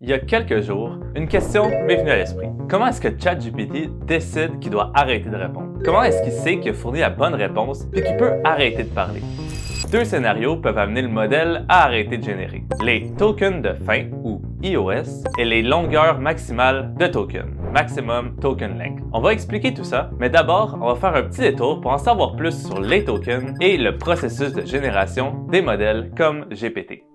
Il y a quelques jours, une question m'est venue à l'esprit. Comment est-ce que ChatGPT décide qu'il doit arrêter de répondre? Comment est-ce qu'il sait qu'il a fourni la bonne réponse et qu'il peut arrêter de parler? Deux scénarios peuvent amener le modèle à arrêter de générer. Les tokens de fin, ou EOS, et les longueurs maximales de tokens, Maximum Token Length. On va expliquer tout ça, mais d'abord, on va faire un petit détour pour en savoir plus sur les tokens et le processus de génération des modèles comme GPT.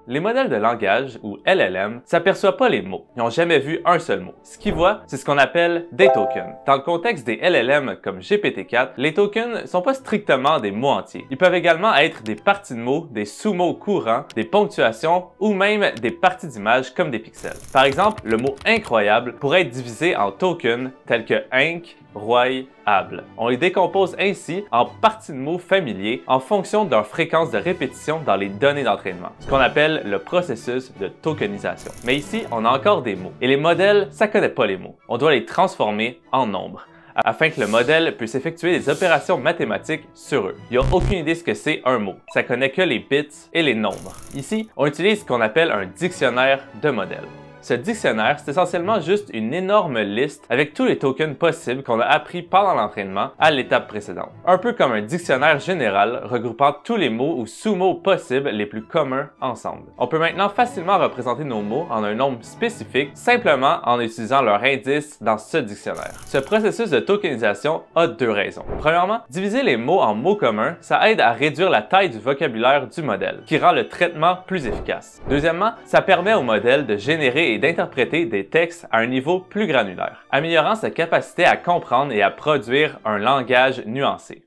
Les modèles de langage, ou LLM, s'aperçoivent pas les mots. Ils n'ont jamais vu un seul mot. Ce qu'ils voient, c'est ce qu'on appelle des tokens. Dans le contexte des LLM comme GPT-4, les tokens sont pas strictement des mots entiers. Ils peuvent également être des parties de mots, des sous-mots courants, des ponctuations ou même des parties d'images comme des pixels. Par exemple, le mot incroyable pourrait être divisé en tokens tels que inc, royable. On les décompose ainsi en parties de mots familiers en fonction de leur fréquence de répétition dans les données d'entraînement, ce qu'on appelle le processus de tokenisation. Mais ici, on a encore des mots. Et les modèles, ça connaît pas les mots. On doit les transformer en nombres, afin que le modèle puisse effectuer des opérations mathématiques sur eux. Il n'y a aucune idée ce que c'est un mot. Ça connaît que les bits et les nombres. Ici, on utilise ce qu'on appelle un dictionnaire de modèles. Ce dictionnaire, c'est essentiellement juste une énorme liste avec tous les tokens possibles qu'on a appris pendant l'entraînement à l'étape précédente. Un peu comme un dictionnaire général regroupant tous les mots ou sous-mots possibles les plus communs ensemble. On peut maintenant facilement représenter nos mots en un nombre spécifique simplement en utilisant leur indice dans ce dictionnaire. Ce processus de tokenisation a deux raisons. Premièrement, diviser les mots en mots communs, ça aide à réduire la taille du vocabulaire du modèle, qui rend le traitement plus efficace. Deuxièmement, ça permet au modèle de générer et d'interpréter des textes à un niveau plus granulaire, améliorant sa capacité à comprendre et à produire un langage nuancé.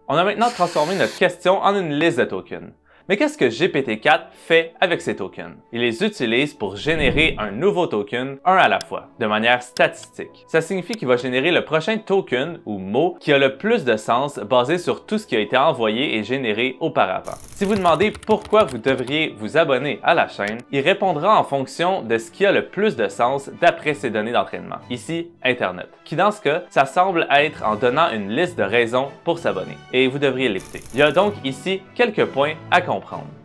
On a maintenant transformé notre question en une liste de tokens. Mais qu'est-ce que GPT-4 fait avec ces tokens? Il les utilise pour générer un nouveau token, un à la fois, de manière statistique. Ça signifie qu'il va générer le prochain token ou mot qui a le plus de sens basé sur tout ce qui a été envoyé et généré auparavant. Si vous demandez pourquoi vous devriez vous abonner à la chaîne, il répondra en fonction de ce qui a le plus de sens d'après ces données d'entraînement, ici Internet, qui dans ce cas, ça semble être en donnant une liste de raisons pour s'abonner. Et vous devriez l'écouter. Il y a donc ici quelques points à comprendre.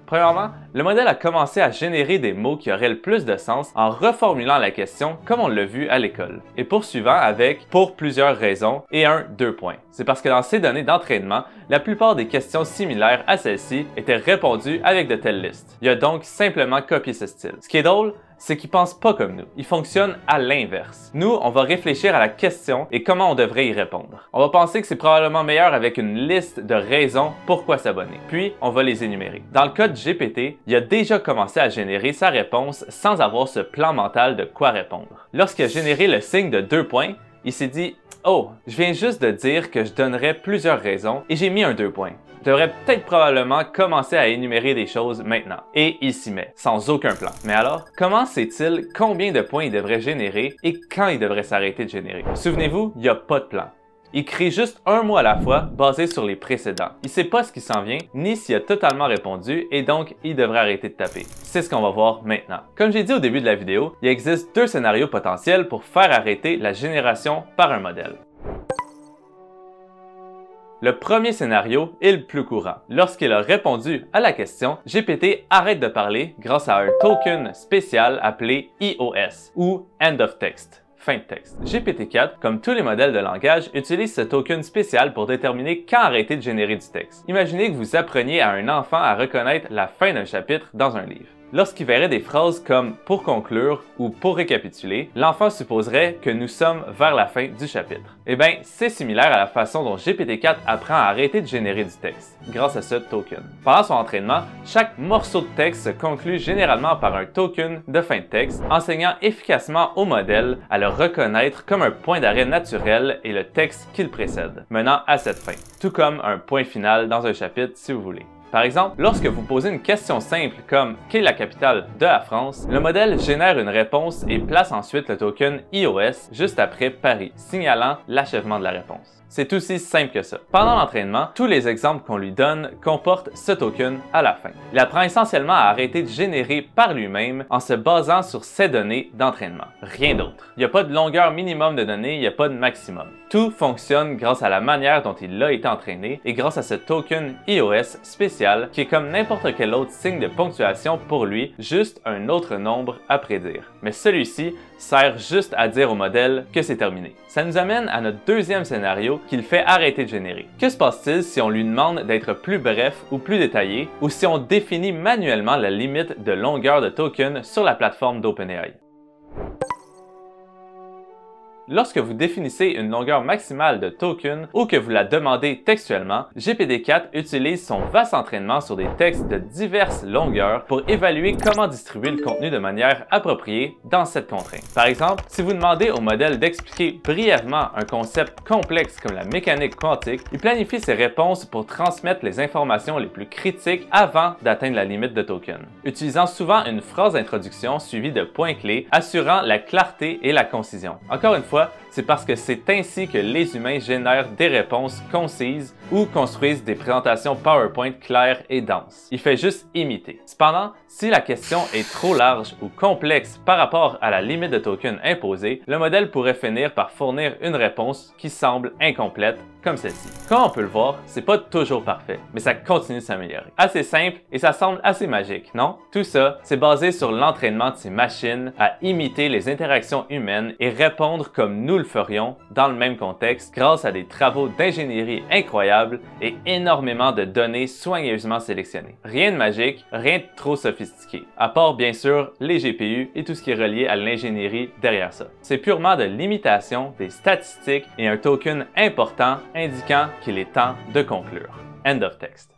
Premièrement, le modèle a commencé à générer des mots qui auraient le plus de sens en reformulant la question comme on l'a vu à l'école, et poursuivant avec « pour plusieurs raisons » et un « deux points ». C'est parce que dans ces données d'entraînement, la plupart des questions similaires à celle-ci étaient répondues avec de telles listes. Il a donc simplement copié ce style. Ce qui est drôle, c'est qu'il pense pas comme nous. Il fonctionne à l'inverse. Nous, on va réfléchir à la question et comment on devrait y répondre. On va penser que c'est probablement meilleur avec une liste de raisons pourquoi s'abonner. Puis, on va les énumérer. Dans le cas de GPT, il a déjà commencé à générer sa réponse sans avoir ce plan mental de quoi répondre. Lorsqu'il a généré le signe de 2 points, il s'est dit « Oh, je viens juste de dire que je donnerais plusieurs raisons et j'ai mis un 2 points. Je devrais peut-être probablement commencer à énumérer des choses maintenant. » Et il s'y met, sans aucun plan. Mais alors, comment sait-il combien de points il devrait générer et quand il devrait s'arrêter de générer? Souvenez-vous, il n'y a pas de plan. Il crée juste un mot à la fois basé sur les précédents. Il sait pas ce qui s'en vient, ni s'il a totalement répondu, et donc il devrait arrêter de taper. C'est ce qu'on va voir maintenant. Comme j'ai dit au début de la vidéo, il existe deux scénarios potentiels pour faire arrêter la génération par un modèle. Le premier scénario est le plus courant. Lorsqu'il a répondu à la question, GPT arrête de parler grâce à un token spécial appelé EOS, ou End of Text. Fin de texte. GPT-4, comme tous les modèles de langage, utilise ce token spécial pour déterminer quand arrêter de générer du texte. Imaginez que vous appreniez à un enfant à reconnaître la fin d'un chapitre dans un livre. Lorsqu'il verrait des phrases comme « pour conclure » ou « pour récapituler », l'enfant supposerait que nous sommes vers la fin du chapitre. Eh bien, c'est similaire à la façon dont GPT-4 apprend à arrêter de générer du texte, grâce à ce token. Pendant son entraînement, chaque morceau de texte se conclut généralement par un token de fin de texte, enseignant efficacement au modèle à le reconnaître comme un point d'arrêt naturel et le texte qui le précède, menant à cette fin, tout comme un point final dans un chapitre si vous voulez. Par exemple, lorsque vous posez une question simple comme « Quelle est la capitale de la France?», le modèle génère une réponse et place ensuite le token iOS juste après Paris, signalant l'achèvement de la réponse. C'est aussi simple que ça. Pendant l'entraînement, tous les exemples qu'on lui donne comportent ce token à la fin. Il apprend essentiellement à arrêter de générer par lui-même en se basant sur ses données d'entraînement. Rien d'autre. Il n'y a pas de longueur minimum de données, il n'y a pas de maximum. Tout fonctionne grâce à la manière dont il a été entraîné et grâce à ce token iOS spécial qui est comme n'importe quel autre signe de ponctuation pour lui, juste un autre nombre à prédire. Mais celui-ci sert juste à dire au modèle que c'est terminé. Ça nous amène à notre deuxième scénario qui le fait arrêter de générer. Que se passe-t-il si on lui demande d'être plus bref ou plus détaillé ou si on définit manuellement la limite de longueur de token sur la plateforme d'OpenAI? Lorsque vous définissez une longueur maximale de token ou que vous la demandez textuellement, GPT-4 utilise son vaste entraînement sur des textes de diverses longueurs pour évaluer comment distribuer le contenu de manière appropriée dans cette contrainte. Par exemple, si vous demandez au modèle d'expliquer brièvement un concept complexe comme la mécanique quantique, il planifie ses réponses pour transmettre les informations les plus critiques avant d'atteindre la limite de token, utilisant souvent une phrase d'introduction suivie de points clés assurant la clarté et la concision. Encore une fois, c'est parce que c'est ainsi que les humains génèrent des réponses concises ou construisent des présentations PowerPoint claires et denses. Il fait juste imiter. Cependant, si la question est trop large ou complexe par rapport à la limite de token imposée, le modèle pourrait finir par fournir une réponse qui semble incomplète, comme celle-ci. Comme on peut le voir, c'est pas toujours parfait, mais ça continue de s'améliorer. Assez simple et ça semble assez magique, non? Tout ça, c'est basé sur l'entraînement de ces machines à imiter les interactions humaines et répondre comme nous le ferions dans le même contexte grâce à des travaux d'ingénierie incroyables et énormément de données soigneusement sélectionnées. Rien de magique, rien de trop sophistiqué, à part bien sûr les GPU et tout ce qui est relié à l'ingénierie derrière ça. C'est purement de l'imitation, des statistiques et un token important indiquant qu'il est temps de conclure. End of text.